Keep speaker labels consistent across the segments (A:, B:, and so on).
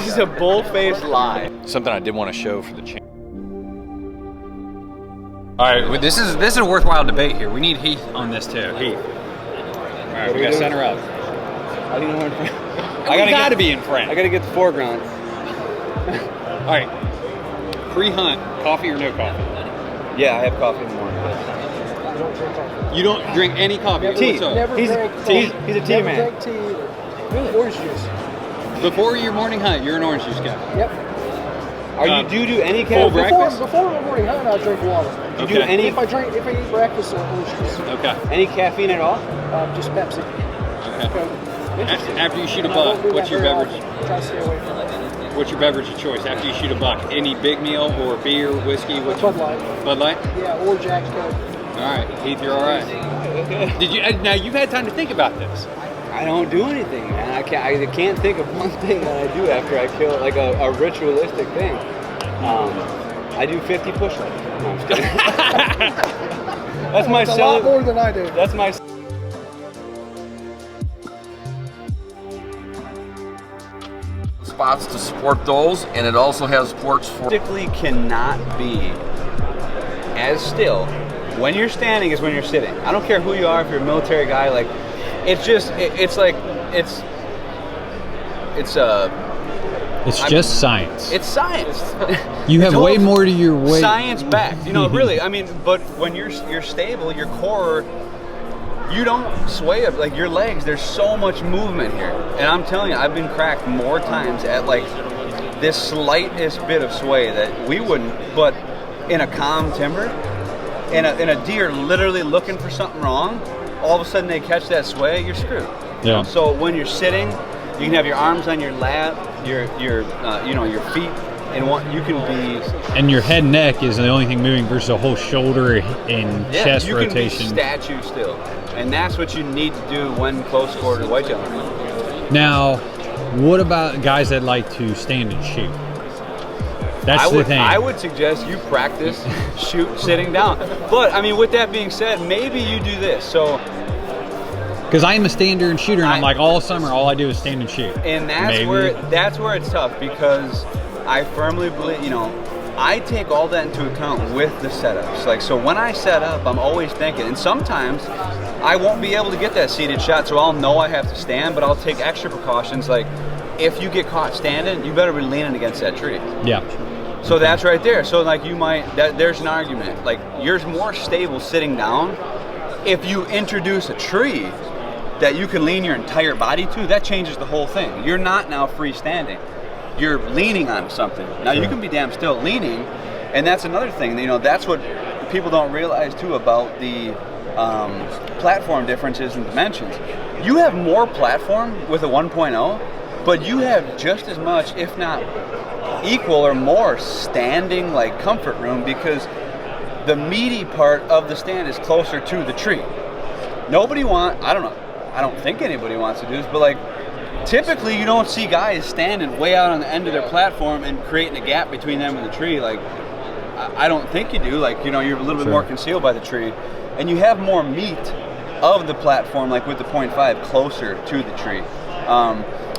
A: He's a bull-faced lie.
B: Something I did want to show for the channel. All right, this is a worthwhile debate here. We need Heath on this too. Heath. All right, we got center up.
A: How do you know in front?
B: I gotta be in front.
A: I gotta get the foreground.
B: All right. Pre-hunt, coffee or no coffee?
A: Yeah, I have coffee in the morning.
C: I don't drink coffee.
B: You don't drink any coffee?
A: Tea.
B: What's up?
C: Never
A: He's
C: drank
A: a
C: tea.
A: he's a tea
C: Never
A: man.
C: drank tea either. Really, orange juice.
B: Before your morning hunt, you're an orange juice guy.
C: Yep.
A: Do you do any
B: full
A: kind of
B: breakfast?
C: Before my morning hunt, I drink water.
A: Do you do any
C: If I eat breakfast, orange juice.
B: Okay.
A: any caffeine at all?
C: Just Pepsi.
B: Okay. After you shoot a
C: I don't
B: buck,
C: do
B: what's
C: that
B: your
C: very
B: beverage?
C: often. Try to stay away from it.
B: What's your beverage of choice after you shoot a buck? Any big meal or beer, whiskey? What's
C: Bud Light.
B: Bud Light?
C: Yeah, or Jack Coke.
B: All right, Heath, you're all right. Did you? Now you've had time to think about this.
A: I don't do anything, man. I can't think of one thing that I do after I kill, like a ritualistic thing. I do 50 push-ups. No, I'm just kidding. That's my
C: It's a lot more than I do.
A: That's my.
D: Spots to support those, and it also has ports for.
A: Physically cannot be as still when you're standing as when you're sitting. I don't care who you are, if you're a military guy, like it's just it's
E: just science.
A: It's science.
E: You have
A: It's
E: way
A: all
E: more to your weight.
A: Science backed. You know, really. I mean, but when you're stable, your core, you don't sway up. Like your legs, there's so much movement here. And I'm telling you, I've been cracked more times at like this slightest bit of sway that we wouldn't. But in a calm timber, in a deer literally looking for something wrong, all of a sudden they catch that sway, you're screwed.
E: Yeah.
A: So when you're sitting, you can have your arms on your lap, your feet, and you can be.
E: And your head and neck is the only thing moving versus a whole shoulder and chest
A: you
E: rotation.
A: can be statue still, and that's what you need to do when close quarter whitetail hunting.
E: Now, what about guys that like to stand and shoot? That's the thing.
A: I would suggest you practice shoot sitting down. But I mean, with that being said, maybe you do this. So.
E: Because I am a stander and shooter, and I'm like all summer, all I do is stand and shoot.
A: And that's where it's tough, because I firmly believe, I take all that into account with the setups. Like, so when I set up, I'm always thinking, and sometimes I won't be able to get that seated shot, so I'll know I have to stand, but I'll take extra precautions. Like, if you get caught standing, you better be leaning against that tree.
E: Yeah.
A: So that's right there. So like there's an argument. Like, you're more stable sitting down. If you introduce a tree that you can lean your entire body to, that changes the whole thing. You're not now freestanding. You're leaning on something. Now you can be damn still leaning, and that's another thing. That's what people don't realize too about the platform differences and dimensions. You have more platform with a 1.0, but you have just as much, if not equal or more, standing like comfort room, because the meaty part of the stand is closer to the tree. I don't think anybody wants to do this, but like typically you don't see guys standing way out on the end of their platform and creating a gap between them and the tree. Like, I don't think you do. Like, you're a little bit more concealed by the tree, and you have more meat of the platform, like with the 0.5 closer to the tree.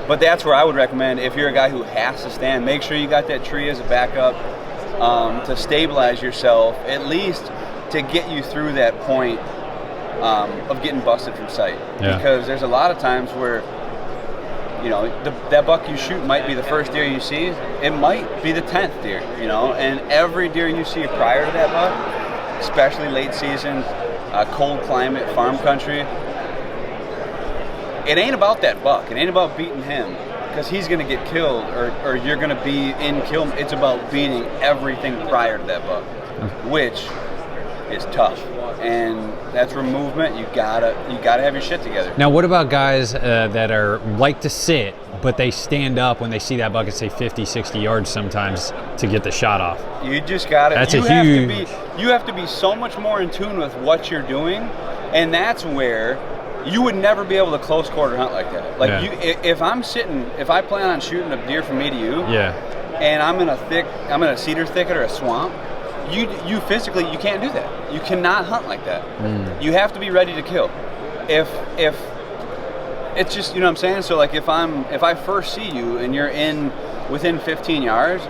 A: But that's where I would recommend, if you're a guy who has to stand, make sure you got that tree as a backup to stabilize yourself, at least to get you through that point of getting busted from sight.
E: Yeah.
A: Because there's a lot of times where, that buck you shoot might be the first deer you see. It might be the 10th deer, and every deer you see prior to that buck, especially late season, cold climate, farm country, it ain't about that buck. It ain't about beating him, because he's going to get killed or you're going to be in kill. It's about beating everything prior to that buck, which is tough. And that's where movement, you gotta have your shit together.
E: Now, what about guys that are like to sit, but they stand up when they see that buck at say 50, 60 yards sometimes to get the shot off?
A: You just gotta.
E: That's
A: you
E: huge.
A: You have to be so much more in tune with what you're doing, and that's where you would never be able to close quarter hunt like that. Like if I plan on shooting a deer from me to you, and I'm in a cedar thicket or a swamp. You physically, you can't do that. You cannot hunt like that. You have to be ready to kill. If it's just, what I'm saying? So like if I first see you and you're in within 15 yards,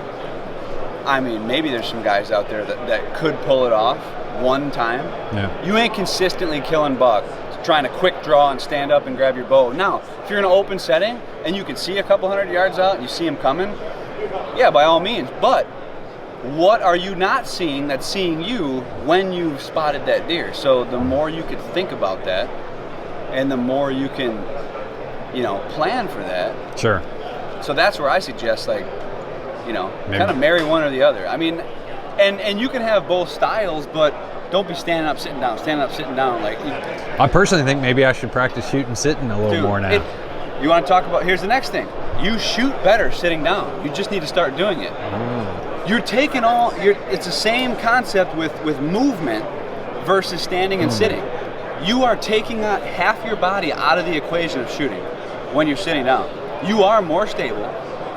A: I mean, maybe there's some guys out there that could pull it off one time.
E: Yeah.
A: You ain't consistently killing buck, trying to quick draw and stand up and grab your bow. Now, if you're in an open setting and you can see a couple hundred yards out and you see him coming, yeah, by all means. But what are you not seeing that's seeing you when you've spotted that deer? So the more you could think about that, and the more you can, plan for that.
E: Sure.
A: So that's where I suggest,
E: Maybe.
A: kind of marry one or the other. I mean, and you can have both styles, but don't be standing up, sitting down, standing up, sitting down.
E: I personally think maybe I should practice shooting sitting a little more now.
A: You want to talk about, here's the next thing. You shoot better sitting down. You just need to start doing it. You're taking it's the same concept with movement versus standing and sitting. You are taking half your body out of the equation of shooting when you're sitting down. You are more stable,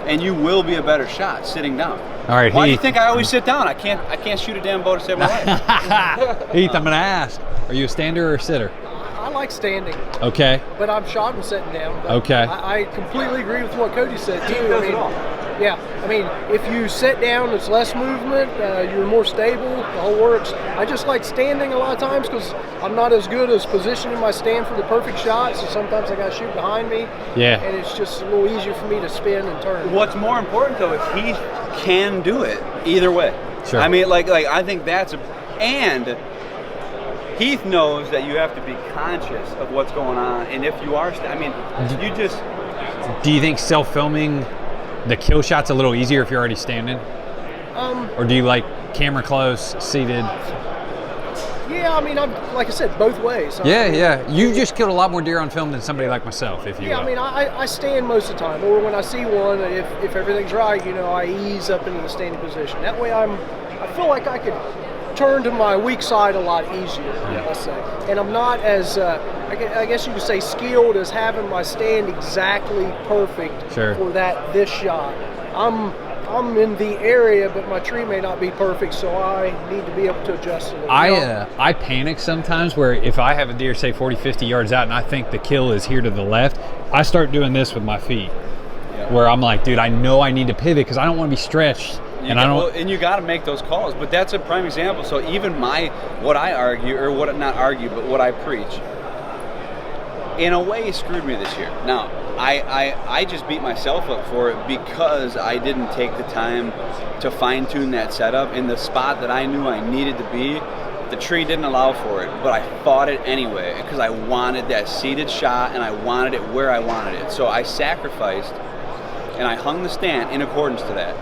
A: and you will be a better shot sitting down.
E: All right,
A: Why do you
E: Heath.
A: think I always sit down? I can't shoot a damn bow to save my life.
E: Heath, I'm going to ask, are you a stander or a sitter?
C: I like standing,
E: Okay.
C: but I'm shot and sitting down. But
E: Okay.
C: I completely agree with what Cody said too. I mean, if you sit down, it's less movement. You're more stable. The whole works. I just like standing a lot of times because I'm not as good as positioning my stand for the perfect shot. So sometimes I got to shoot behind me.
E: Yeah.
C: And it's just a little easier for me to spin and turn.
A: What's more important though is he can do it either way.
E: Sure.
A: I mean, like I think and Heath knows that you have to be conscious of what's going on, and if you are, you just.
E: Do you think self-filming the kill shot's a little easier if you're already standing? Or do you like camera close, seated?
C: Yeah, I mean, like I said, both ways.
E: Yeah. You just killed a lot more deer on film than somebody like myself, if you will.
C: I mean, I stand most of the time, or when I see one, if everything's right, I ease up into the standing position. That way I feel like I could turn to my weak side a lot easier, let's say. And I'm not as, I guess you could say, skilled as having my stand exactly perfect for this shot. I'm in the area, but my tree may not be perfect, so I need to be able to adjust a little.
E: I panic sometimes where if I have a deer, say 40, 50 yards out, and I think the kill is here to the left, I start doing this with my feet. Where I'm like, dude, I know I need to pivot because I don't want to be stretched.
A: And you got to make those calls. But that's a prime example. So even what I argue, or what I preach, in a way screwed me this year. Now, I just beat myself up for it because I didn't take the time to fine tune that setup in the spot that I knew I needed to be. The tree didn't allow for it, but I fought it anyway because I wanted that seated shot and I wanted it where I wanted it. So I sacrificed and I hung the stand in accordance to that.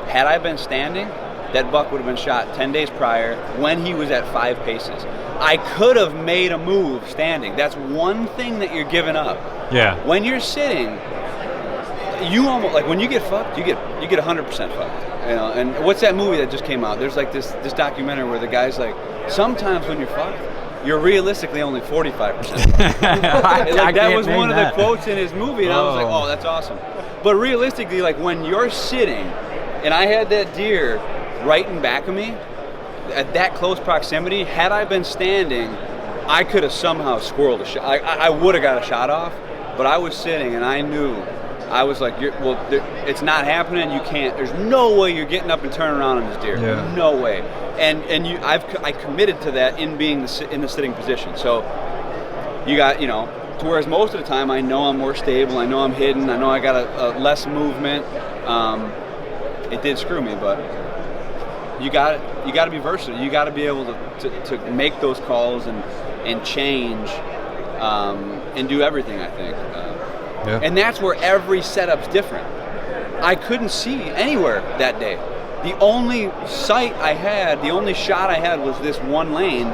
A: Had I been standing, that buck would have been shot 10 days prior when he was at 5 paces. I could have made a move standing. That's one thing that you're giving up.
E: Yeah.
A: When you're sitting, you almost, like when you get fucked, you get 100% fucked. And what's that movie that just came out? There's like this documentary where the guy's like, sometimes when you're fucked, you're realistically only 45%. That was one of the quotes in his movie, and I was like, oh, that's awesome. But realistically, like when you're sitting, and I had that deer right in back of me, at that close proximity, had I been standing, I could have somehow squirreled a shot. I would have got a shot off, but I was sitting, and I knew. I was like, it's not happening. You can't. There's no way you're getting up and turning around on this deer.
E: Yeah.
A: No way. And I committed to that in being in the sitting position. So you got, to whereas most of the time I know I'm more stable. I know I'm hidden. I know I got a less movement. It did screw me, but you got to be versatile. You got to be able to make those calls and change and do everything. I think. And that's where every setup's different. I couldn't see anywhere that day. The only sight I had, the only shot I had was this one lane,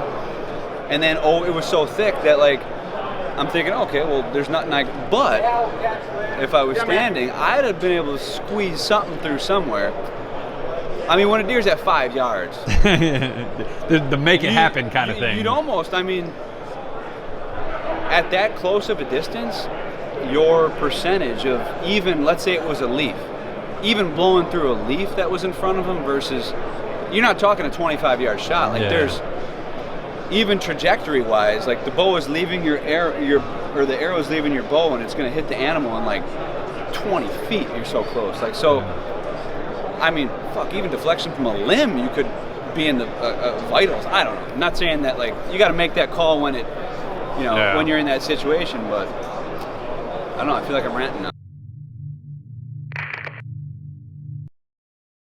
A: and then it was so thick that like I'm thinking, okay, well there's nothing but if I was standing, I'd have been able to squeeze something through somewhere. I mean, when a deer's at 5 yards,
E: the make it happen kind of thing.
A: You'd almost, at that close of a distance, your percentage of even, let's say it was a leaf, even blowing through a leaf that was in front of him versus, you're not talking a 25-yard shot. Like there's, even trajectory-wise, like the bow is leaving the arrow is leaving your bow and it's going to hit the animal in like 20 feet. You're so close. Like, so I mean, fuck, even deflection from a limb, you could be in the vitals. I don't know. I'm not saying that, like, you got to make that call when it, when you're in that situation, but I don't know. I feel like I'm ranting now.